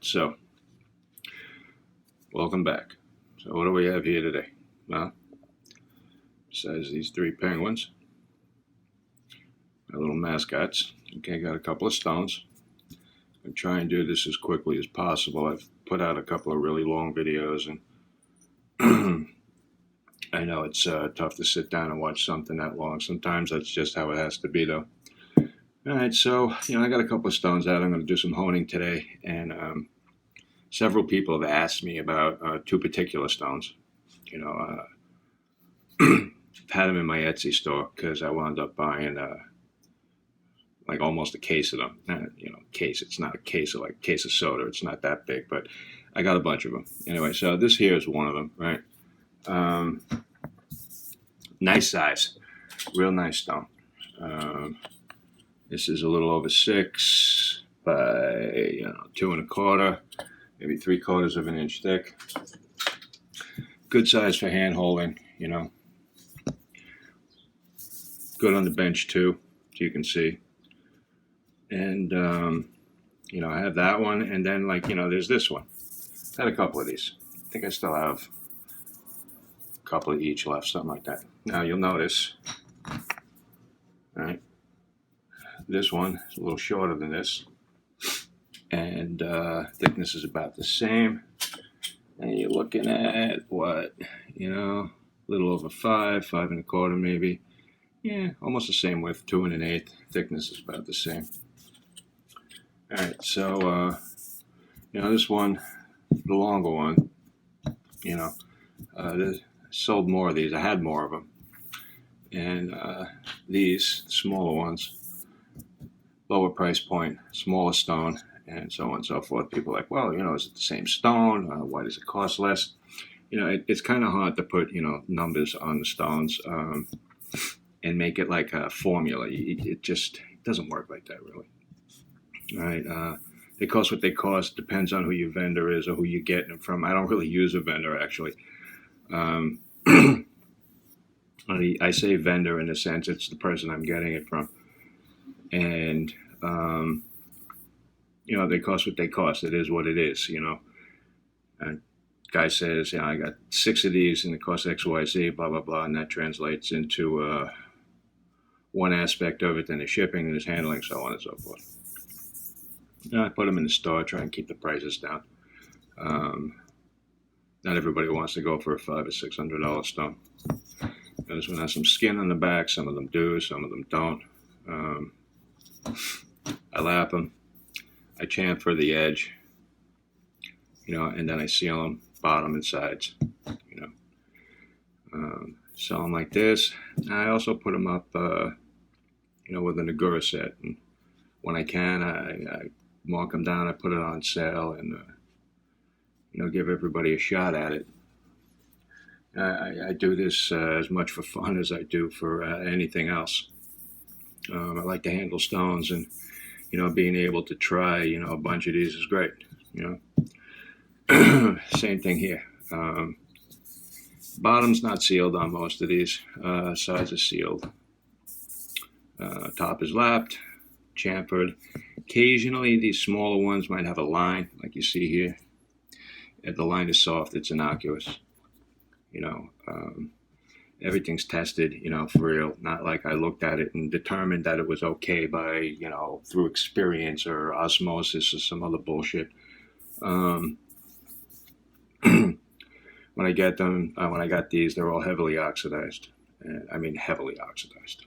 so welcome back. So what do we have here today? Well, besides these three penguins, my little mascots. Okay, got a couple of stones. I'm trying to do this as quickly as possible. I've put out a couple of really long videos, and I know it's tough to sit down and watch something that long. Sometimes that's just how it has to be, though. All right, so I got a couple of stones out. I'm going to do some honing today, and several people have asked me about two particular stones. I've had them in my Etsy store because I wound up buying like almost a case of them. Case. It's not a case of like a case of soda. It's not that big, but I got a bunch of them. Anyway, so this here is one of them, right? Nice size, real nice stone. This is a little over 6 by 2¼ maybe 3/4 of an inch thick. Good size for hand holding, Good on the bench too, as you can see. And I have that one, and then there's this one. I had a couple of these. I think I still have a couple of each left, something like that. Now you'll notice, all right, this one is a little shorter than this, and thickness is about the same. And you're looking at what, a little over 5¼ maybe. Yeah, almost the same width, 2 1/8. Thickness is about the same. All right, so this one, the longer one, sold more of these. I had more of them, and these smaller ones, lower price point, smaller stone, and so on and so forth. People are like, well, is it the same stone? Why does it cost less? It's kind of hard to put numbers on the stones and make it like a formula. It just doesn't work like that, really. All right, they cost what they cost. Depends on who your vendor is or who you're getting them from. I don't really use a vendor, actually. I say vendor in a sense it's the person I'm getting it from, and they cost what they cost. It is what it is. Guy says, I got 6 of these and it costs XYZ, blah blah blah, and that translates into one aspect of it, then the shipping and his handling, so on and so forth. I put them in the store, try and keep the prices down. Not everybody wants to go for a $500 or $600 stone. This one has some skin on the back. Some of them do, some of them don't. I lap them. I chamfer the edge, and then I seal them, bottom and sides, Sell them like this. I also put them up, with an Agura set. And when I can, I mark them down. I put it on sale and, give everybody a shot at it. I do this as much for fun as I do for anything else. I like to handle stones, and being able to try a bunch of these is great. Same thing here. Bottom's not sealed on most of these. Sides are sealed. Top is lapped, chamfered. Occasionally these smaller ones might have a line like you see here. If the line is soft, it's innocuous. Everything's tested, for real. Not like I looked at it and determined that it was okay by, through experience or osmosis or some other bullshit. When I got these, they're all heavily oxidized. I mean, heavily oxidized.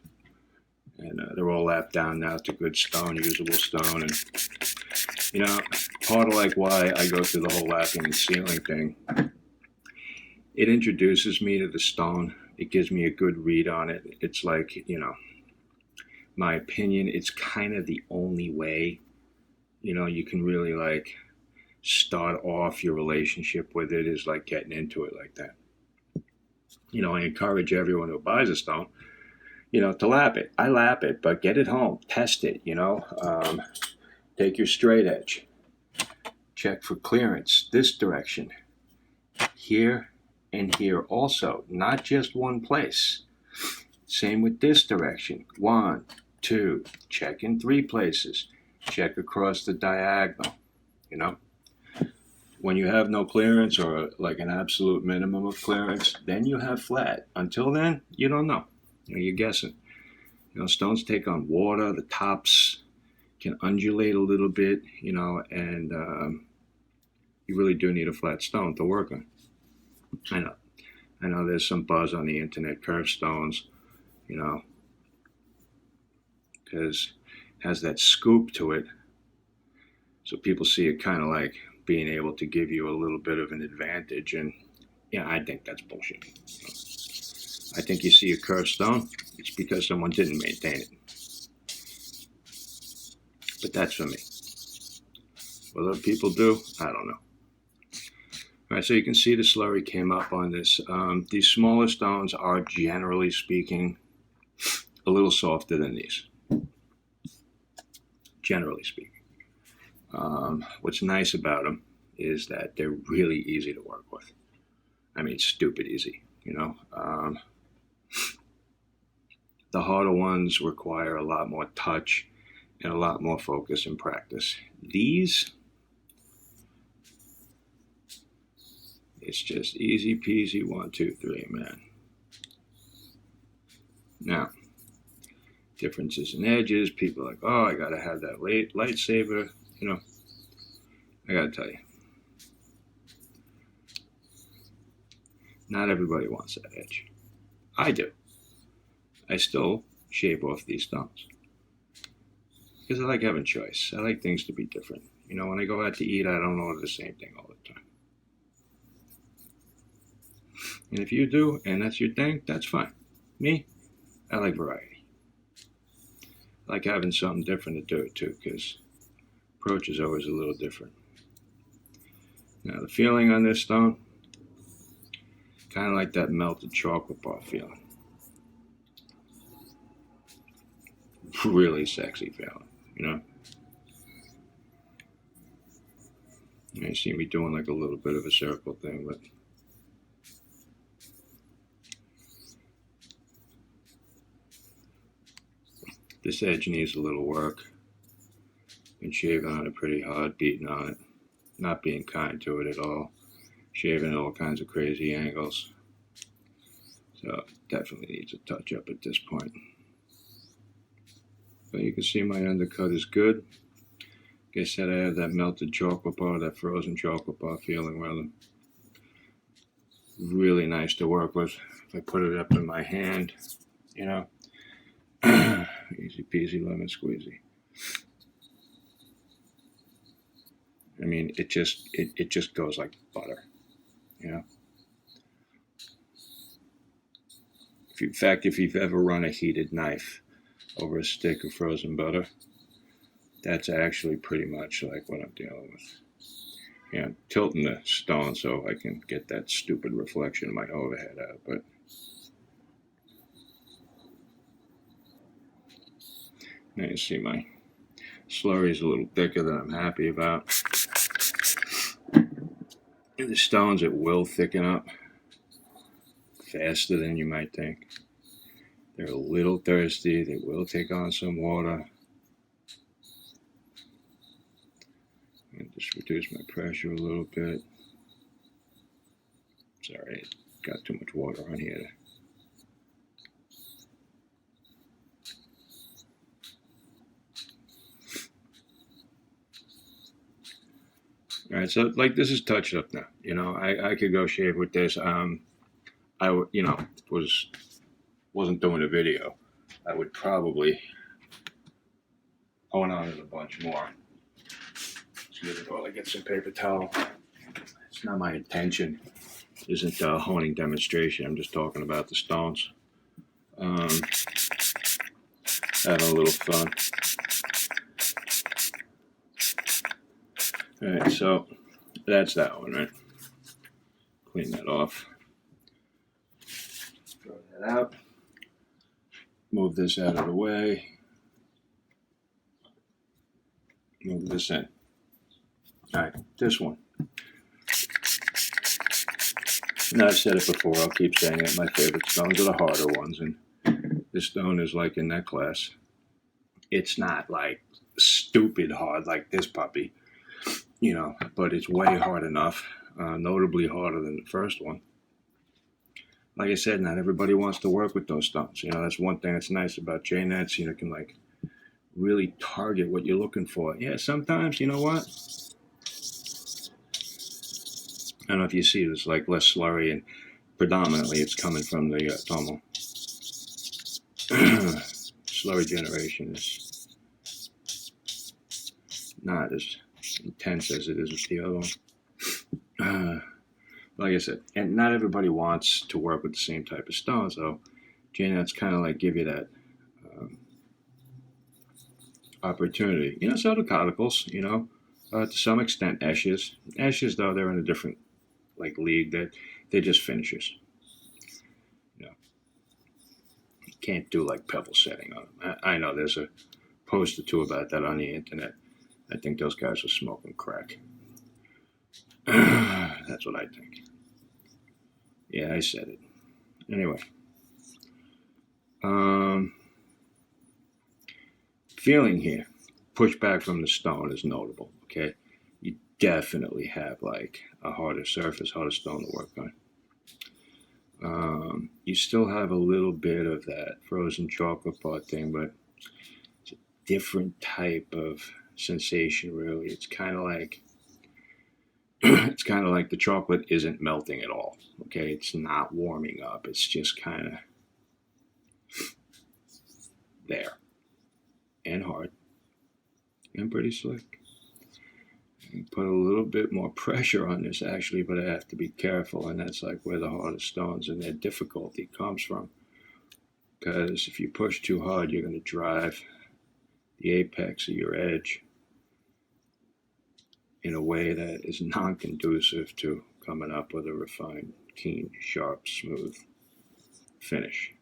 And they're all lapped down now to good stone, usable stone. And, part of like why I go through the whole lapping and sealing thing, it introduces me to the stone. It gives me a good read on it. It's like, my opinion, it's kind of the only way, you can really like start off your relationship with it, is like getting into it like that. I encourage everyone who buys a stone, to lap it. I lap it, but get it home, test it, take your straight edge, check for clearance, this direction, here and here also, not just one place. Same with this direction, 1, 2, check in 3 places, check across the diagonal, when you have no clearance or like an absolute minimum of clearance, then you have flat. Until then, you don't know. You're guessing. Stones take on water. The tops can undulate a little bit, and you really do need a flat stone to work on. I know there's some buzz on the internet, curved stones, because it has that scoop to it. So people see it kind of like being able to give you a little bit of an advantage. And yeah, I think that's bullshit. I think you see a curved stone, it's because someone didn't maintain it. But that's for me. What other people do, I don't know. All right, so you can see the slurry came up on this. These smaller stones are, generally speaking, a little softer than these. Generally speaking. What's nice about them is that they're really easy to work with. I mean, stupid easy, The harder ones require a lot more touch and a lot more focus and practice. These, it's just easy peasy, 1, 2, 3, man. Now, differences in edges, people are like, oh, I gotta have that lightsaber, I gotta tell you, not everybody wants that edge. I do. I still shave off these stones because I like having choice. I like things to be different. When I go out to eat, I don't order the same thing all the time. And if you do, and that's your thing, that's fine. Me, I like variety. I like having something different to do it too, because approach is always a little different. Now the feeling on this stone, kind of like that melted chocolate bar feeling. Really sexy feeling, You see me doing like a little bit of a circle thing, but this edge needs a little work. Been shaving on it pretty hard, beating on it, not being kind to it at all, shaving at all kinds of crazy angles. So definitely needs a touch up at this point. But you can see my undercut is good. Like I said, I have that melted chocolate bar, that frozen chocolate bar feeling rather. Really nice to work with. If I put it up in my hand, easy peasy lemon squeezy. I mean, it just goes like butter, In fact, if you've ever run a heated knife over a stick of frozen butter, that's actually pretty much like what I'm dealing with. I'm tilting the stone so I can get that stupid reflection of my overhead out, but now you see my slurry is a little thicker than I'm happy about. And the stones, it will thicken up faster than you might think. They're a little thirsty. They will take on some water. And just reduce my pressure a little bit. Sorry, got too much water on here. All right, so like this is touched up now. I could go shave with this. I would, wasn't doing a video. I would probably hone on it a bunch more. Excuse me while I get some paper towel. It's not my intention. It isn't a honing demonstration. I'm just talking about the stones. Having a little fun. All right, so that's that one, right? Clean that off. Throw that out. Move this out of the way. Move this in. All right, this one. Now, I've said it before, I'll keep saying it. My favorite stones are the harder ones, and this stone is like in that class. It's not like stupid hard like this puppy. but it's way hard enough, notably harder than the first one. Like I said, not everybody wants to work with those stones. That's one thing that's nice about Jnats. You can like really target what you're looking for. Yeah, sometimes, you know what? I don't know if you see this, like less slurry, and predominantly it's coming from the tomo. Slurry generation is not as intense as it is with the other one. Like I said, and not everybody wants to work with the same type of stones, so Jnats kind of like give you that opportunity. So do cauticles, to some extent Esches. Esches, though, they're in a different like league, that they're just finishers. You can't do like pebble setting on them. I know there's a post or two about that on the internet. I think those guys are smoking crack. That's what I think. Yeah, I said it. Anyway. Feeling here, pushback from the stone is notable, okay? You definitely have like a harder surface, harder stone to work on. You still have a little bit of that frozen chocolate part thing, but it's a different type of sensation, really. It's kind of like the chocolate isn't melting at all, okay? It's not warming up. It's just kind of there, and hard, and pretty slick. Put a little bit more pressure on this, actually, but I have to be careful, and that's like where the hardest stones and their difficulty comes from. Because if you push too hard, you're going to drive the apex of your edge in a way that is non-conducive to coming up with a refined, keen, sharp, smooth finish.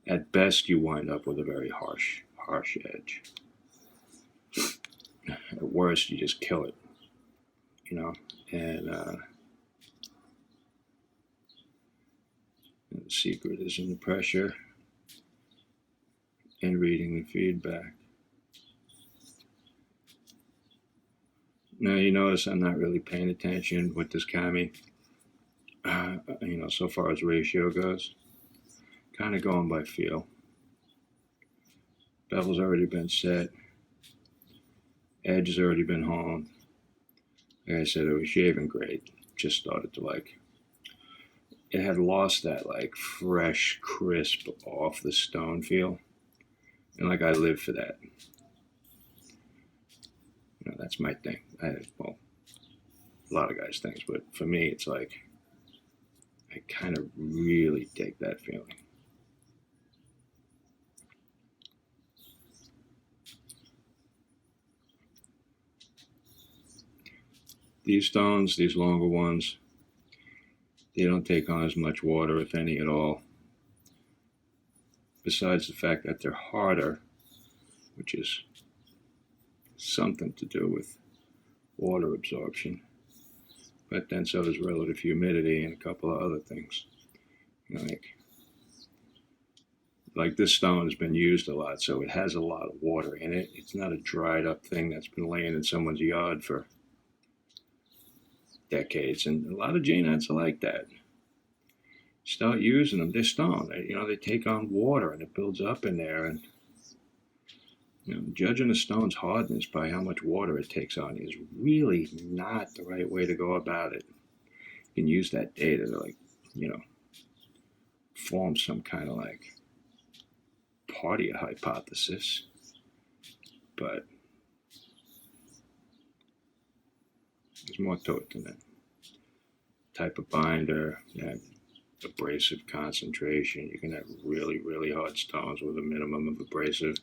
At best, you wind up with a very harsh edge. At worst, you just kill it, and the secret is in the pressure and reading the feedback. Now, you notice I'm not really paying attention with this kami, so far as ratio goes. Kind of going by feel. Bevel's already been set. Edge has already been honed. Like I said, it was shaving great. Just started to it had lost that fresh, crisp, off the stone feel. And I live for that. That's my thing. A lot of guys think, but for me, it's I kind of really dig that feeling. These stones, these longer ones, they don't take on as much water, if any at all. Besides the fact that they're harder, which is something to do with water absorption. But then so does relative humidity and a couple of other things. Like this stone has been used a lot, so it has a lot of water in it. It's not a dried up thing that's been laying in someone's yard for decades, and a lot of Jnats are like that. Start using them, they're stone. They take on water and it builds up in there, and judging a stone's hardness by how much water it takes on is really not the right way to go about it. You can use that data to form some kind of party hypothesis, but there's more to it than that. Type of binder, abrasive concentration. You can have really, really hard stones with a minimum of abrasive.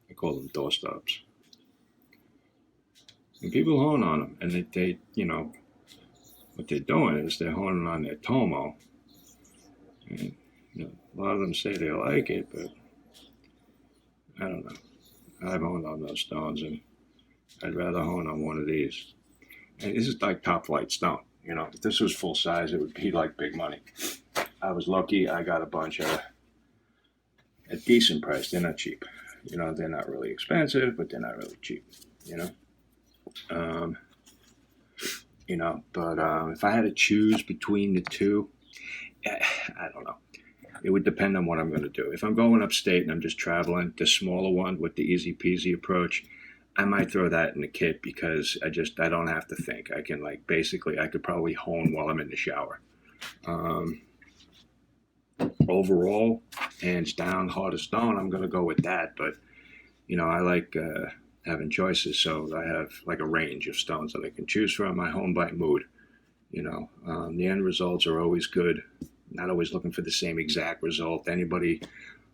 I call them doorstops. And people hone on them, and they what they're doing is they're honing on their tomo. And a lot of them say they like it, but I don't know. I've honed on those stones, and I'd rather hone on one of these. And this is top flight stone. If this was full size, it would be big money. I was lucky. I got a bunch of a decent price. They're not cheap. They're not really expensive, but they're not really cheap. You know, um, But if I had to choose between the two, I don't know. It would depend on what I'm going to do. If I'm going upstate and I'm just traveling, the smaller one with the easy peasy approach, I might throw that in the kit because I don't have to think. I can basically I could probably hone while I'm in the shower. Um, Overall, hands down, heart of stone, I'm going to go with that. But I like having choices, so I have like a range of stones that I can choose from. I hone by mood. The end results are always good. Not always looking for the same exact result. Anybody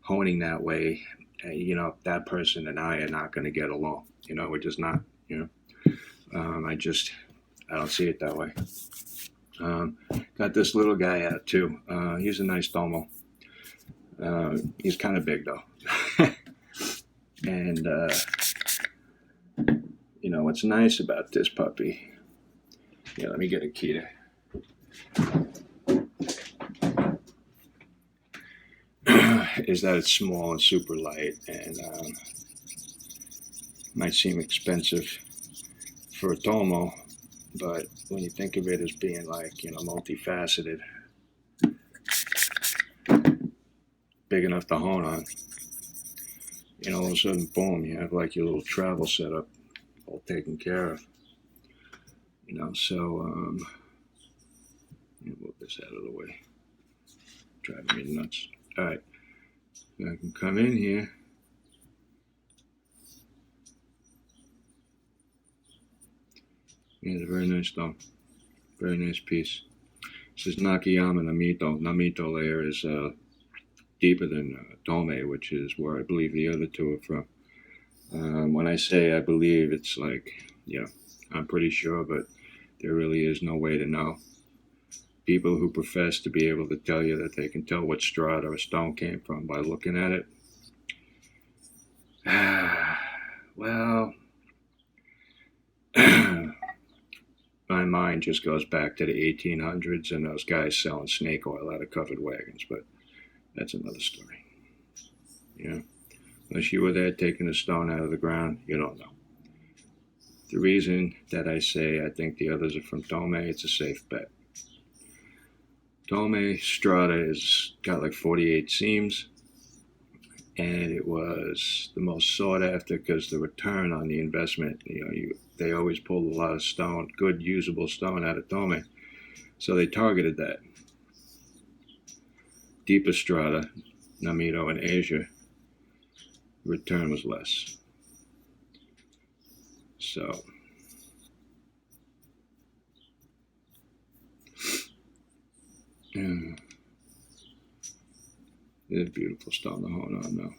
honing that way, that person and I are not going to get along. We're just not. I don't see it that way. Got this little guy out too. He's a nice domo. He's kind of big though. And what's nice about this puppy? Yeah, let me get a key to. Is that it's small and super light, and might seem expensive for a Tomo, but when you think of it as being multifaceted, big enough to hone on, all of a sudden, boom, you have like your little travel setup all taken care of. So let me move this out of the way. Driving me nuts. All right, I can come in here. Yeah, it's a very nice stone. Very nice piece. This is Nakayama Namito. Namito layer is deeper than Tome, which is where I believe the other two are from. When I say I believe, it's I'm pretty sure, but there really is no way to know. People who profess to be able to tell you that they can tell what strata a stone came from by looking at it, well, my mind just goes back to the 1800s and those guys selling snake oil out of covered wagons, but that's another story. Unless you were there taking a stone out of the ground, you don't know. The reason that I say I think the others are from Tome, it's a safe bet. Tome strata has got like 48 seams, and it was the most sought after because the return on the investment, they always pulled a lot of stone, good usable stone out of Tome, so they targeted that. Deeper strata, Namito and Asia, return was less. So yeah, it's a beautiful stone to hone on though.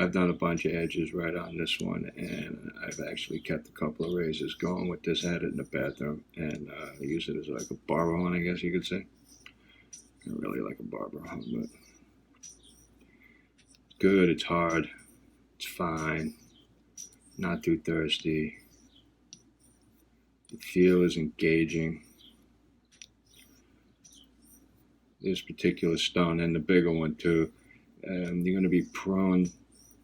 I've done a bunch of edges right on this one, and I've actually kept a couple of razors going with this. I had it in the bathroom, and I use it as like a barber hone, I guess you could say. Not really like a barber hone, but it's good, it's hard, it's fine, not too thirsty. The feel is engaging. This particular stone, and the bigger one too, you're going to be prone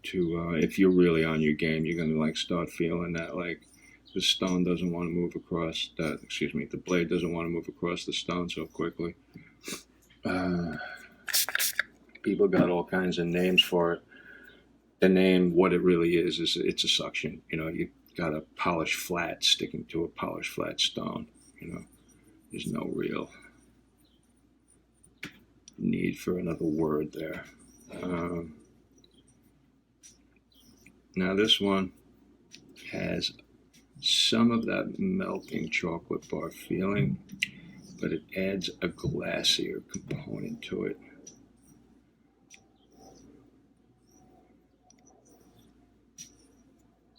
to, if you're really on your game, you're going to start feeling that the stone doesn't want to move across that, the blade doesn't want to move across the stone so quickly. People got all kinds of names for it. The name, what it really is it's a suction. You got a polished flat sticking to a polished flat stone. There's no real need for another word there. Now this one has some of that melting chocolate bar feeling, but it adds a glassier component to it.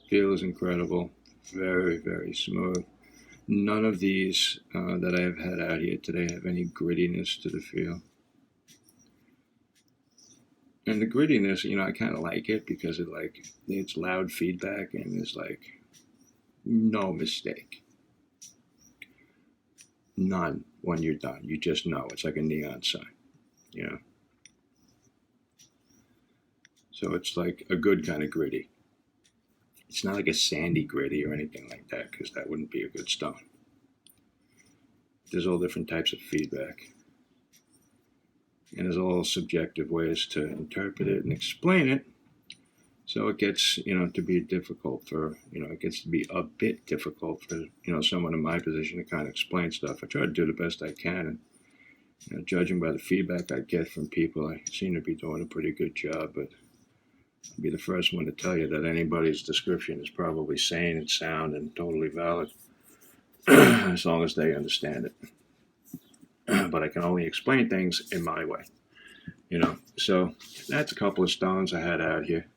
Feel is incredible, very, very smooth. None of these that I have had out here today have any grittiness to the feel. And the grittiness, I kind of like it because it's loud feedback and there's no mistake. None when you're done. You just know. It's like a neon sign, So it's like a good kind of gritty. It's not like a sandy gritty or anything like that, because that wouldn't be a good stone. There's all different types of feedback. And there's all subjective ways to interpret it and explain it. So it gets, to be difficult for, it gets to be a bit difficult for, someone in my position to kind of explain stuff. I try to do the best I can. And, judging by the feedback I get from people, I seem to be doing a pretty good job. But I'll be the first one to tell you that anybody's description is probably sane and sound and totally valid, as long as they understand it. But I can only explain things in my way, So that's a couple of stones I had out here.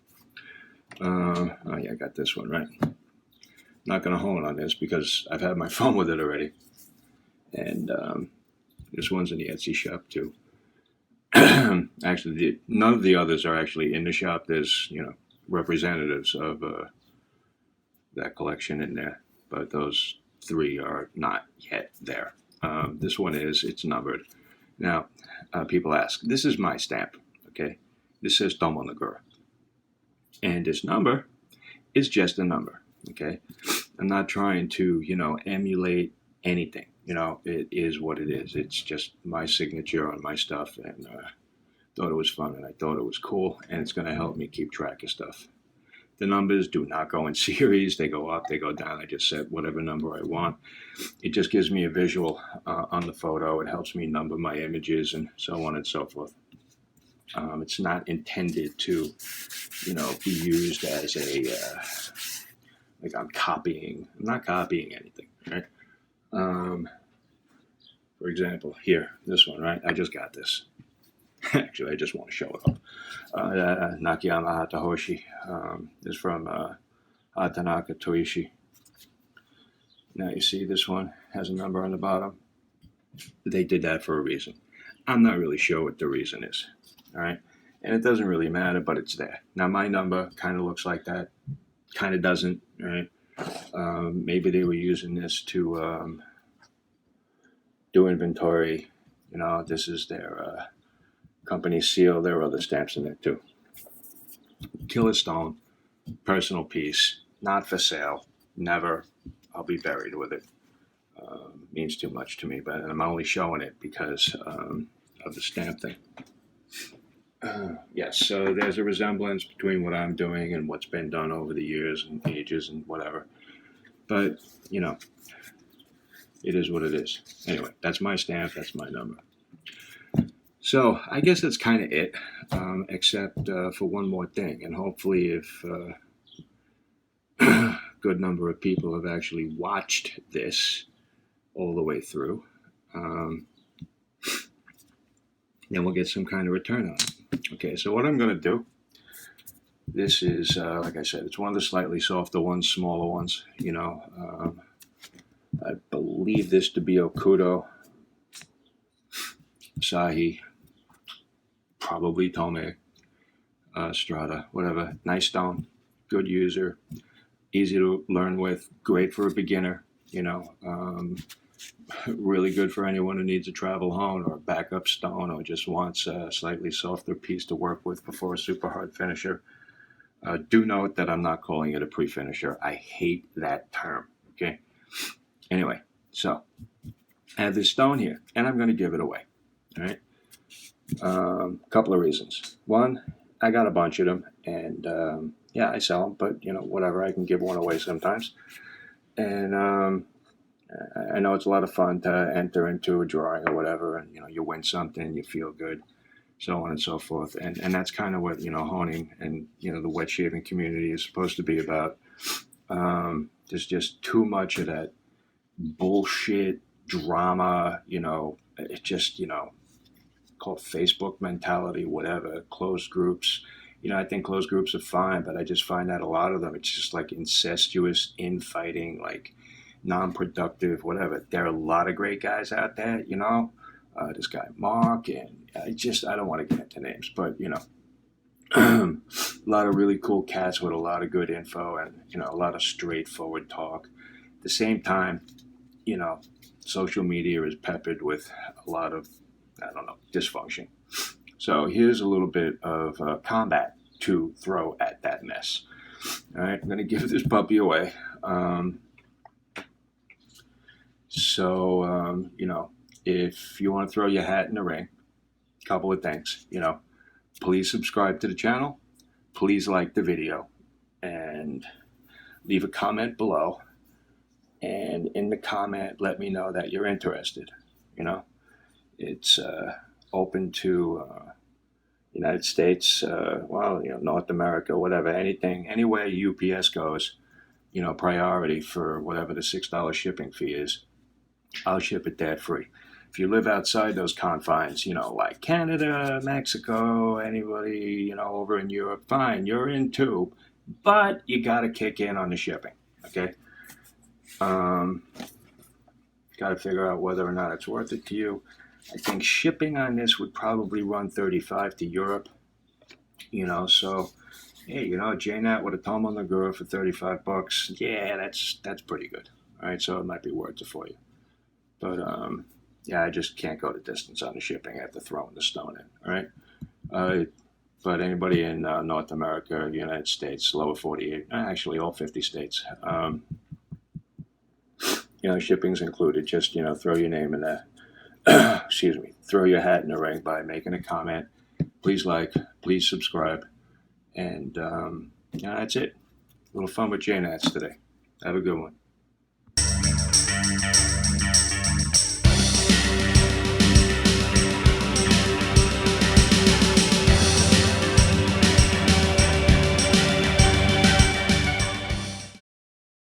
I got this one right. Not going to hone on this because I've had my fun with it already. And this one's in the Etsy shop too. Actually, none of the others are actually in the shop. There's, representatives of that collection in there, but those 3 are not yet there. This one is, it's numbered. Now, people ask, this is my stamp, okay? This says Tomo Nagura. And this number is just a number, okay? I'm not trying to, emulate anything. It is what it is. It's just my signature on my stuff, and thought it was fun, and I thought it was cool, and it's going to help me keep track of stuff. The numbers do not go in series. They go up, they go down. I just set whatever number I want. It just gives me a visual on the photo. It helps me number my images and so on and so forth. It's not intended to, be used as like I'm copying. I'm not copying anything, right? For example, here, this one, right? I just got this. Actually, I just want to show it up. Nakayama Hatahoshi is from Hatanaka Toishi. Now you see this one has a number on the bottom. They did that for a reason. I'm not really sure what the reason is. All right. And it doesn't really matter, but it's there. Now my number kind of looks like that. Kind of doesn't, right? Maybe they were using this to do inventory. This is their company seal. There are other stamps in there too. Killer stone, personal piece, not for sale, never. I'll be buried with it. Means too much to me, but I'm only showing it because of the stamp thing. Yes, so there's a resemblance between what I'm doing and what's been done over the years and ages and whatever. But, it is what it is. Anyway, that's my stamp, that's my number. So I guess that's kind of it, except for one more thing. And hopefully if a good number of people have actually watched this all the way through, then we'll get some kind of return on it. Okay, so what I'm going to do, this is, like I said, it's one of the slightly softer ones, smaller ones, I believe this to be Okudo, Sahi, probably Tome, Strata, whatever. Nice stone, good user, easy to learn with, great for a beginner, really good for anyone who needs a travel hone or a backup stone or just wants a slightly softer piece to work with before a super hard finisher. Do note that I'm not calling it a pre-finisher. I hate that term, okay? Anyway, so I have this stone here, and I'm going to give it away, all right? Couple of reasons. One, I got a bunch of them, and I sell them, but, whatever, I can give one away sometimes. And I know it's a lot of fun to enter into a drawing or whatever, and, you win something, you feel good, so on and so forth. And that's kind of what, honing and, the wet shaving community is supposed to be about. There's just too much of that bullshit drama, it just, called Facebook mentality, whatever, closed groups. I think closed groups are fine, but I just find that a lot of them, it's just like incestuous, infighting, like non-productive, whatever. There are a lot of great guys out there, this guy Mark, and I don't want to get into names, but, a lot of really cool cats with a lot of good info and, a lot of straightforward talk. At the same time, social media is peppered with a lot of, dysfunction. So here's a little bit of combat to throw at that mess. All right, I'm going to give this puppy away. If you want to throw your hat in the ring, a couple of things, please subscribe to the channel. Please like the video and leave a comment below. And in the comment, let me know that you're interested. It's open to United States, North America, whatever, anything, anywhere UPS goes, priority for whatever the $6 shipping fee is. I'll ship it debt free. If you live outside those confines, like Canada, Mexico, anybody, over in Europe, fine, you're in too, but you got to kick in on the shipping, okay? Got to figure out whether or not it's worth it to you. I think shipping on this would probably run $35 to Europe, so, hey, Jnat with a thumb on the girl for $35, yeah, that's pretty good, all right, so it might be worth it for you. But, I just can't go the distance on the shipping after throwing the stone in, all right? But anybody in North America, United States, lower 48, actually all 50 states, shipping's included. Just, throw your name in there. Throw your hat in the ring by making a comment. Please like, please subscribe. And that's it. A little fun with Jnats today. Have a good one.